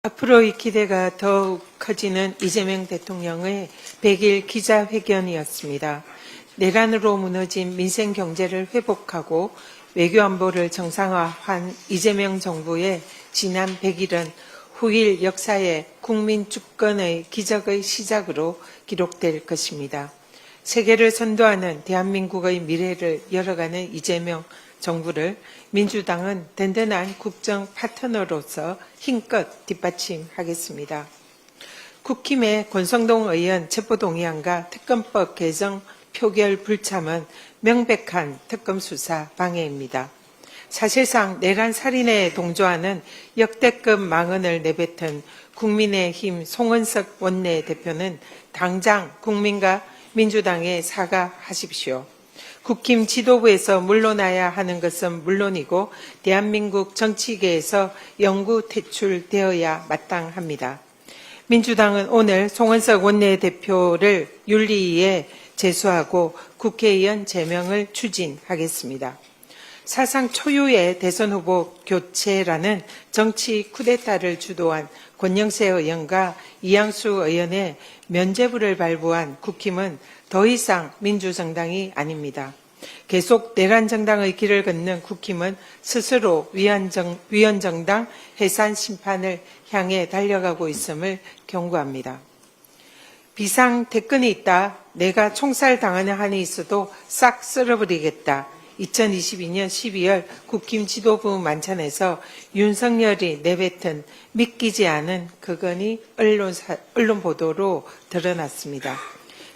앞으로의 기대가 더욱 커지는 이재명 대통령의 100일 기자회견이었습니다. 내란으로 무너진 민생 경제를 회복하고 외교안보를 정상화한 이재명 정부의 지난 100일은 후일 역사의 국민 주권의 기적의 시작으로 기록될 것입니다. 세계를 선도하는 대한민국의 미래를 열어가는 이재명 정부를 민주당은 든든한 국정 파트너로서 힘껏 뒷받침하겠습니다. 국힘의 권성동 의원 체포동의안과 특검법 개정 표결 불참은 명백한 특검 수사 방해입니다. 사실상 내란 살인에 동조하는 역대급 망언을 내뱉은 국민의힘 송은석 원내대표는 당장 국민과 민주당에 사과하십시오. 국힘 지도부에서 물러나야 하는 것은 물론이고 대한민국 정치계에서 영구 퇴출되어야 마땅합니다. 민주당은 오늘 송은석 원내대표를 윤리위에 제소하고 국회의원 제명을 추진하겠습니다. 사상 초유의 대선 후보 교체라는 정치 쿠데타를 주도한 권영세 의원과 이양수 의원의 면죄부를 발부한 국힘은 더 이상 민주정당이 아닙니다. 계속 내란정당의 길을 걷는 국힘은 스스로 위헌정당 해산 심판을 향해 달려가고 있음을 경고합니다. 비상대권이 있다. 내가 총살당하는 한이 있어도 싹 쓸어버리겠다. 2022년 12월 국힘 지도부 만찬에서 윤석열이 내뱉은 믿기지 않은 그건이 언론 보도로 드러났습니다.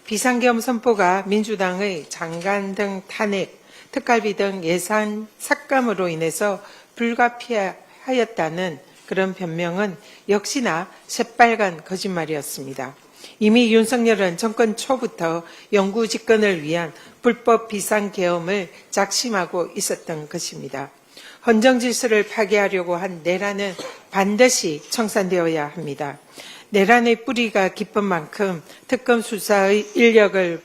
비상계엄 선포가 민주당의 장관 등 탄핵, 특갈비 등 예산 삭감으로 인해서 불가피하였다는 그런 변명은 역시나 새빨간 거짓말이었습니다. 이미 윤석열은 정권 초부터 영구 집권을 위한 불법 비상계엄을 작심하고 있었던 것입니다. 헌정질서를 파괴하려고 한 내란은 반드시 청산되어야 합니다. 내란의 뿌리가 깊은 만큼 특검 수사의 인력을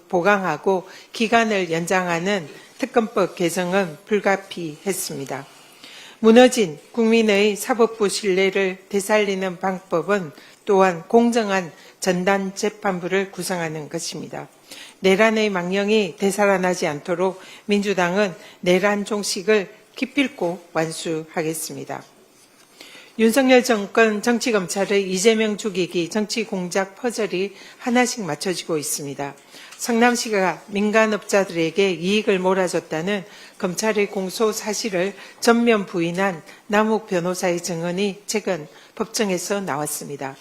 보강하고 기간을 연장하는 특검법 개정은 불가피했습니다. 무너진 국민의 사법부 신뢰를 되살리는 방법은 또한 공정한 전단재판부를 구성하는 것입니다. 내란의 망령이 되살아나지 않도록 민주당은 내란 종식을 기필코 완수하겠습니다. 윤석열 정권 정치검찰의 이재명 죽이기 정치공작 퍼즐이 하나씩 맞춰지고 있습니다. 성남시가 민간업자들에게 이익을 몰아줬다는 검찰의 공소 사실을 전면 부인한 남욱 변호사의 증언이 최근 법정에서 나왔습니다.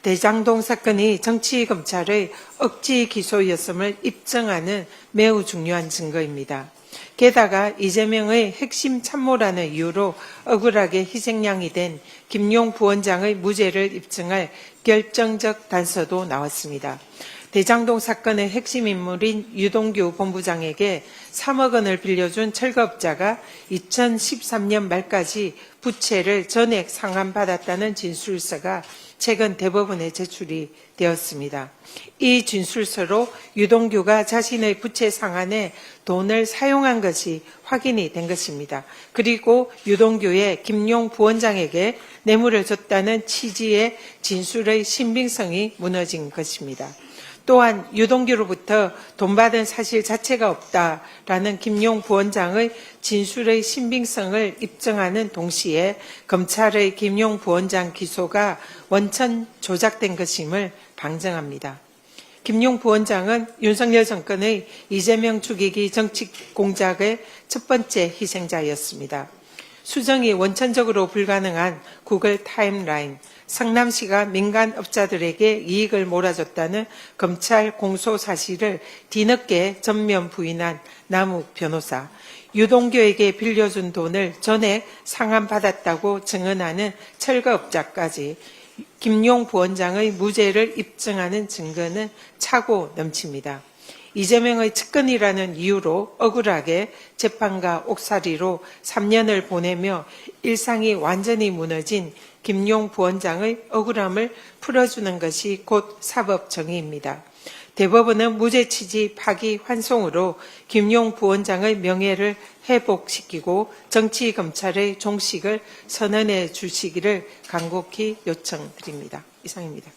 대장동 사건이 정치검찰의 억지 기소였음을 입증하는 매우 중요한 증거입니다. 게다가 이재명의 핵심 참모라는 이유로 억울하게 희생양이 된 김용 부원장의 무죄를 입증할 결정적 단서도 나왔습니다. 대장동 사건의 핵심 인물인 유동규 본부장에게 3억 원을 빌려준 철거업자가 2013년 말까지 부채를 전액 상환받았다는 진술서가 최근 대법원에 제출이 되었습니다. 이 진술서로 유동규가 자신의 부채 상환에 돈을 사용한 것이 확인이 된 것입니다. 그리고 유동규의 김용 부원장에게 뇌물을 줬다는 취지의 진술의 신빙성이 무너진 것입니다. 또한 유동규로부터 돈 받은 사실 자체가 없다라는 김용 부원장의 진술의 신빙성을 입증하는 동시에 검찰의 김용 부원장 기소가 원천 조작된 것임을 방증합니다. 김용 부원장은 윤석열 정권의 이재명 죽이기 정치 공작의 첫 번째 희생자였습니다. 수정이 원천적으로 불가능한 구글 타임라인, 성남시가 민간업자들에게 이익을 몰아줬다는 검찰 공소 사실을 뒤늦게 전면 부인한 남욱 변호사, 유동규에게 빌려준 돈을 전액 상환받았다고 증언하는 철거업자까지 김용 부원장의 무죄를 입증하는 증거는 차고 넘칩니다. 이재명의 측근이라는 이유로 억울하게 재판과 옥살이로 3년을 보내며 일상이 완전히 무너진 김용 부원장의 억울함을 풀어주는 것이 곧 사법 정의입니다. 대법원은 무죄 취지 파기 환송으로 김용 부원장의 명예를 회복시키고 정치검찰의 종식을 선언해 주시기를 간곡히 요청드립니다. 이상입니다.